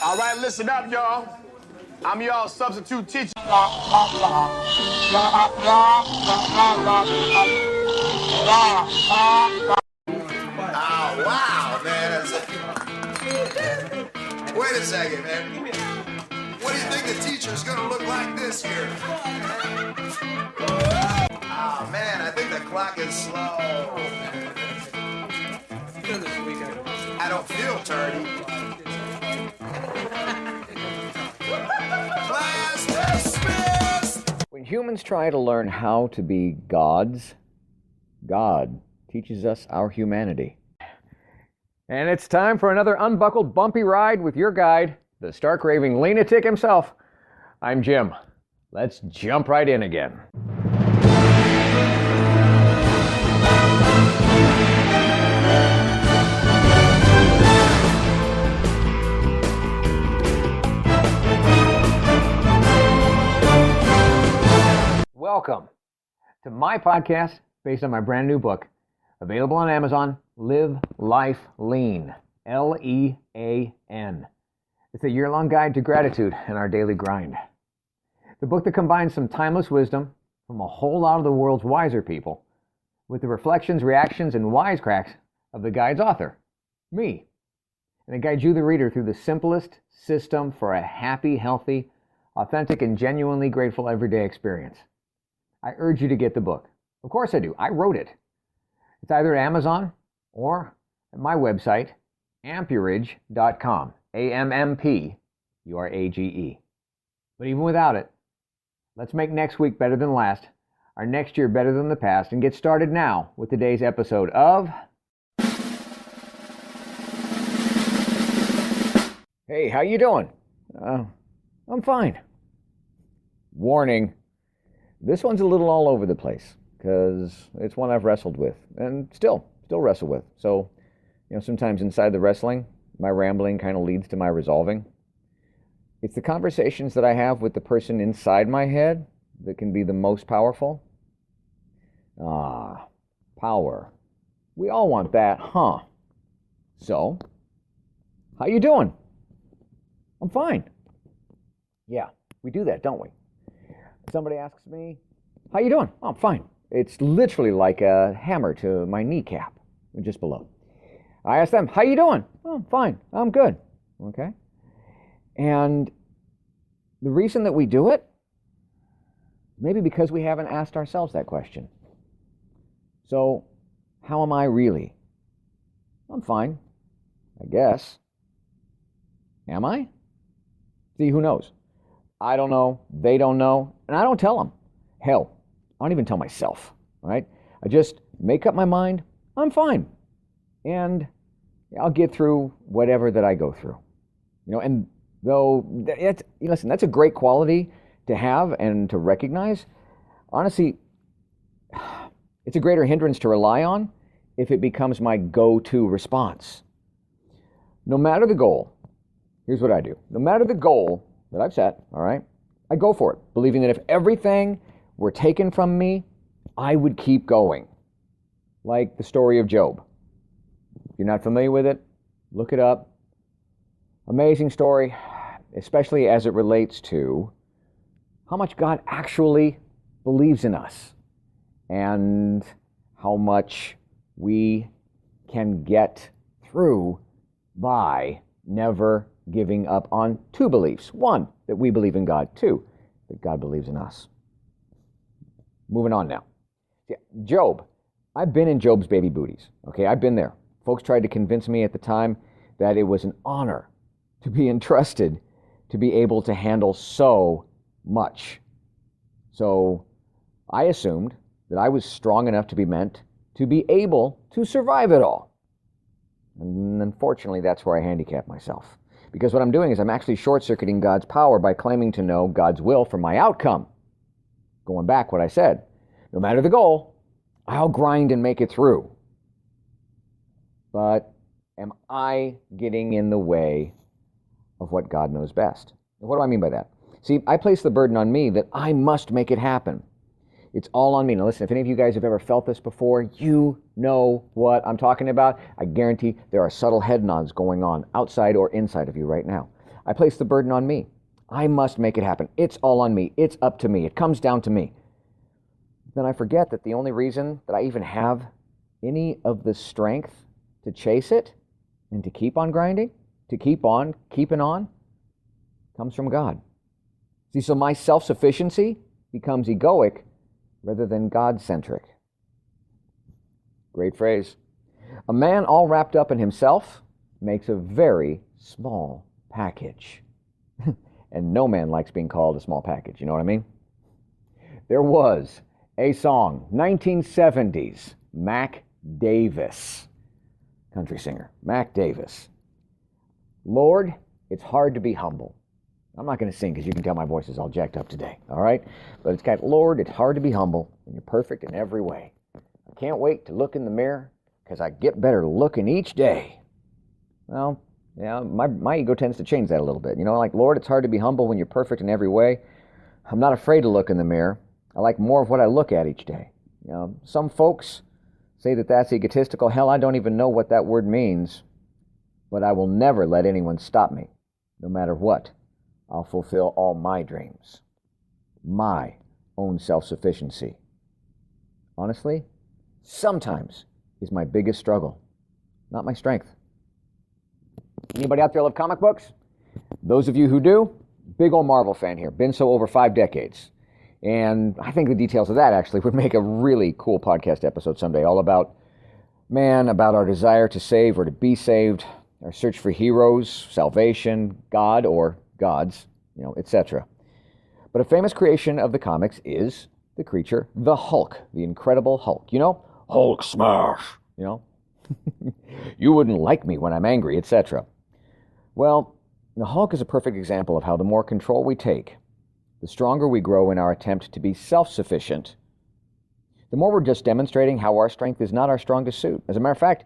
All right, listen up, y'all. I'm y'all substitute teacher. Oh, wow, man. Wait a second, man. What do you think the teacher's gonna look like this year? Oh, man, I think the clock is slow. I don't feel turdy. Class dismissed! When humans try to learn how to be gods, God teaches us our humanity. And it's time for another unbuckled, bumpy ride with your guide, the stark raving LEAN-atic himself. I'm Jim. Let's jump right in again. Welcome to my podcast based on my brand new book, available on Amazon, Live Life Lean, L-E-A-N. It's a year-long guide to gratitude and our daily grind. The book that combines some timeless wisdom from a whole lot of the world's wiser people with the reflections, reactions, and wisecracks of the guide's author, me. And it guides you, the reader, through the simplest system for a happy, healthy, authentic, and genuinely grateful everyday experience. I urge you to get the book. Of course I do. I wrote it. It's either at Amazon or at my website, ampurage.com. A-M-M-P-U-R-A-G-E. But even without it, let's make next week better than last, our next year better than the past, and get started now with today's episode of... Hey, how you doing? I'm fine. Warning. This one's a little all over the place because it's one I've wrestled with and still wrestle with. So, sometimes inside the wrestling, my rambling kind of leads to my resolving. It's the conversations that I have with the person inside my head that can be the most powerful. Power. We all want that, huh? So, how you doing? I'm fine. Yeah, we do that, don't we? Somebody asks me, how you doing? Oh, I'm fine. It's literally like a hammer to my kneecap, just below. I ask them, how you doing? Oh, I'm fine. I'm good. Okay. And the reason that we do it, maybe because we haven't asked ourselves that question. So, how am I really? I'm fine, I guess. Am I? See, who knows? I don't know, they don't know, and I don't tell them. Hell, I don't even tell myself, all right? I just make up my mind, I'm fine. And I'll get through whatever that I go through. And though, listen, that's a great quality to have and to recognize. Honestly, it's a greater hindrance to rely on if it becomes my go-to response. No matter the goal, here's what I do. No matter the goal that I've set, all right, I go for it, believing that if everything were taken from me, I would keep going. Like the story of Job. If you're not familiar with it, look it up. Amazing story, especially as it relates to how much God actually believes in us and how much we can get through by never giving up on two beliefs. One, that we believe in God. Two, that God believes in us. Moving on now. Yeah, Job. I've been in Job's baby booties. Okay, I've been there. Folks tried to convince me at the time that it was an honor to be entrusted to be able to handle so much. So I assumed that I was strong enough to be meant to be able to survive it all. And unfortunately, that's where I handicap myself. Because what I'm doing is I'm actually short-circuiting God's power by claiming to know God's will for my outcome. Going back what I said, no matter the goal, I'll grind and make it through. But am I getting in the way of what God knows best? And what do I mean by that? See, I place the burden on me that I must make it happen. It's all on me. Now listen, if any of you guys have ever felt this before, you know what I'm talking about. I guarantee there are subtle head nods going on outside or inside of you right now. I place the burden on me. I must make it happen. It's all on me. It's up to me. It comes down to me. Then I forget that the only reason that I even have any of the strength to chase it and to keep on grinding, to keep on keeping on, comes from God. See, so my self-sufficiency becomes egoic rather than God-centric. Great phrase. A man all wrapped up in himself makes a very small package. And no man likes being called a small package, you know what I mean? There was a song, 1970s, Mac Davis, country singer, Mac Davis. Lord, it's hard to be humble. I'm not going to sing because you can tell my voice is all jacked up today, all right? But it's got, Lord, it's hard to be humble when you're perfect in every way. I can't wait to look in the mirror because I get better looking each day. Well, yeah, my ego tends to change that a little bit. You know, like, Lord, it's hard to be humble when you're perfect in every way. I'm not afraid to look in the mirror. I like more of what I look at each day. You know, some folks say that that's egotistical. Hell, I don't even know what that word means. But I will never let anyone stop me, no matter what. I'll fulfill all my dreams. My own self-sufficiency. Honestly, sometimes is my biggest struggle, not my strength. Anybody out there love comic books? Those of you who do, big old Marvel fan here. Been so over 5 decades. And I think the details of that actually would make a really cool podcast episode someday, all about our desire to save or to be saved, our search for heroes, salvation, God or gods, etc. But a famous creation of the comics is the creature, the Hulk, the Incredible Hulk. Hulk smash, You wouldn't like me when I'm angry, etc. Well, the Hulk is a perfect example of how the more control we take, the stronger we grow in our attempt to be self-sufficient. The more we're just demonstrating how our strength is not our strongest suit. As a matter of fact,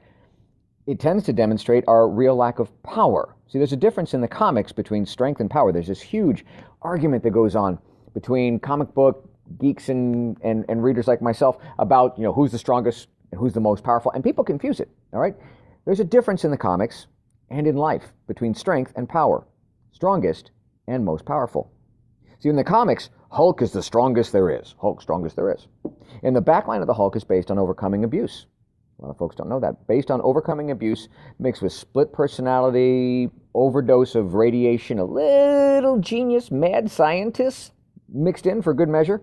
it tends to demonstrate our real lack of power. See, there's a difference in the comics between strength and power. There's this huge argument that goes on between comic book geeks and readers like myself about, who's the strongest and who's the most powerful. And people confuse it, all right? There's a difference in the comics and in life between strength and power, strongest and most powerful. See, in the comics, Hulk is the strongest there is. Hulk, strongest there is. And the backline of the Hulk is based on overcoming abuse. A lot of folks don't know that. Based on overcoming abuse mixed with split personality, overdose of radiation, a little genius, mad scientist mixed in for good measure.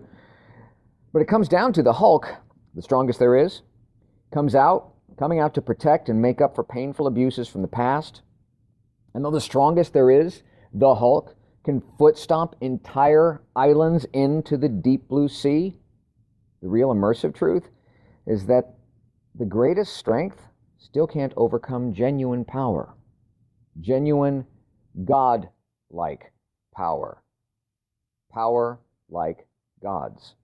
But it comes down to the Hulk, the strongest there is, coming out to protect and make up for painful abuses from the past. And though the strongest there is, the Hulk, can foot stomp entire islands into the deep blue sea, the real immersive truth is that the greatest strength still can't overcome genuine power. Genuine God-like power. Power like God's.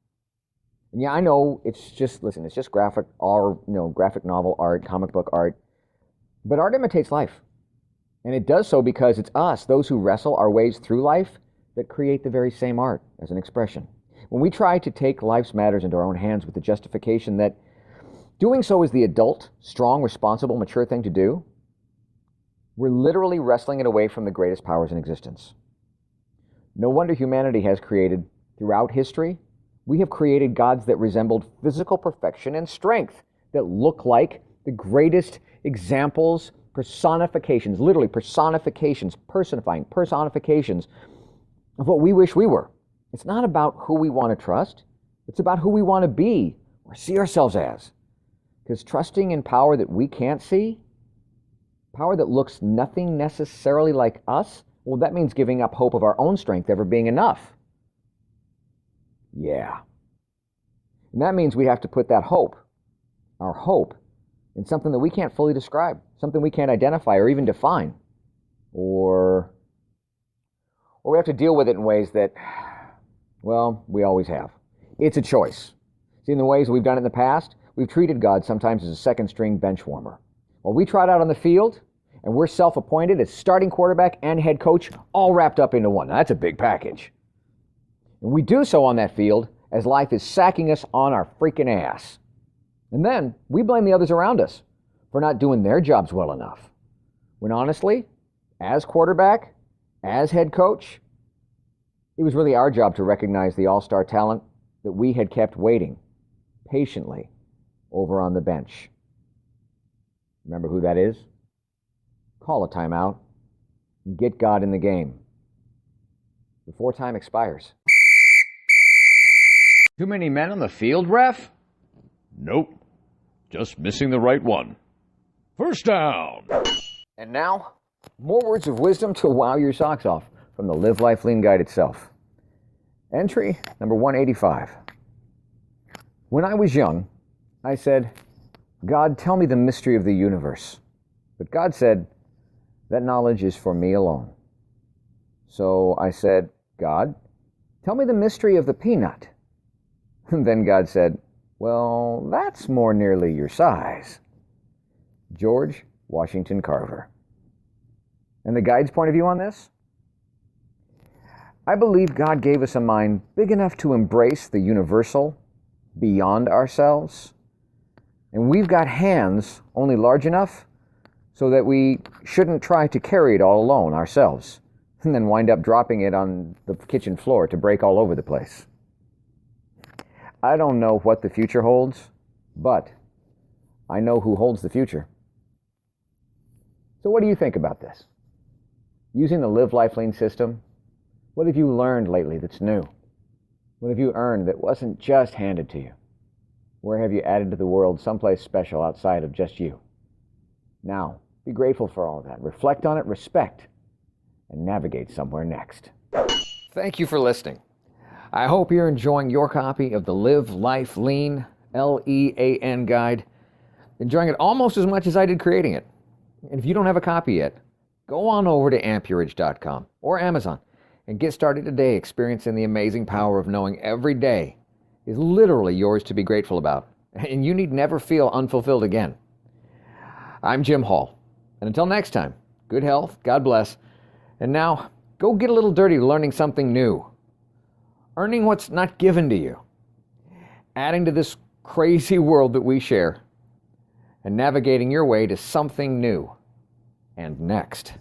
And yeah, I know it's just graphic novel art, comic book art. But art imitates life. And it does so because it's us, those who wrestle our ways through life, that create the very same art as an expression. When we try to take life's matters into our own hands with the justification that doing so is the adult, strong, responsible, mature thing to do, we're literally wrestling it away from the greatest powers in existence. No wonder humanity has created, throughout history, we have created gods that resembled physical perfection and strength, that look like the greatest examples, personifications, literally personifications, personifications of what we wish we were. It's not about who we want to trust. It's about who we want to be or see ourselves as. Because trusting in power that we can't see, power that looks nothing necessarily like us, well, that means giving up hope of our own strength ever being enough. Yeah. And that means we have to put that hope, our hope, in something that we can't fully describe, something we can't identify or even define. Or we have to deal with it in ways that, well, we always have. It's a choice. See, in the ways we've done it in the past, we've treated God sometimes as a second-string bench warmer. While we trot out on the field, and we're self-appointed as starting quarterback and head coach, all wrapped up into one. Now, that's a big package. And we do so on that field as life is sacking us on our freaking ass. And then we blame the others around us for not doing their jobs well enough. When honestly, as quarterback, As head coach, it was really our job to recognize the all-star talent that we had kept waiting patiently over on the bench. Remember who that is? Call a timeout and get God in the game before time expires. Too many men on the field, ref? Nope. Just missing the right one. First down. And now, more words of wisdom to wow your socks off from the Live Life Lean Guide itself. Entry number 185. When I was young, I said, God, tell me the mystery of the universe. But God said, that knowledge is for me alone. So I said, God, tell me the mystery of the peanut. And then God said, well, that's more nearly your size. George Washington Carver. And the guide's point of view on this? I believe God gave us a mind big enough to embrace the universal beyond ourselves. And we've got hands only large enough so that we shouldn't try to carry it all alone ourselves and then wind up dropping it on the kitchen floor to break all over the place. I don't know what the future holds, but I know who holds the future. So what do you think about this? Using the Live Life Lean system, what have you learned lately that's new? What have you earned that wasn't just handed to you? Where have you added to the world someplace special outside of just you? Now, be grateful for all of that. Reflect on it, respect, and navigate somewhere next. Thank you for listening. I hope you're enjoying your copy of the Live Life Lean, LEAN guide. Enjoying it almost as much as I did creating it. And if you don't have a copy yet, go on over to amperage.com or Amazon and get started today experiencing the amazing power of knowing every day is literally yours to be grateful about. And you need never feel unfulfilled again. I'm Jim Hall. And until next time, good health, God bless. And now, go get a little dirty learning something new. Earning what's not given to you. Adding to this crazy world that we share. And navigating your way to something new and next.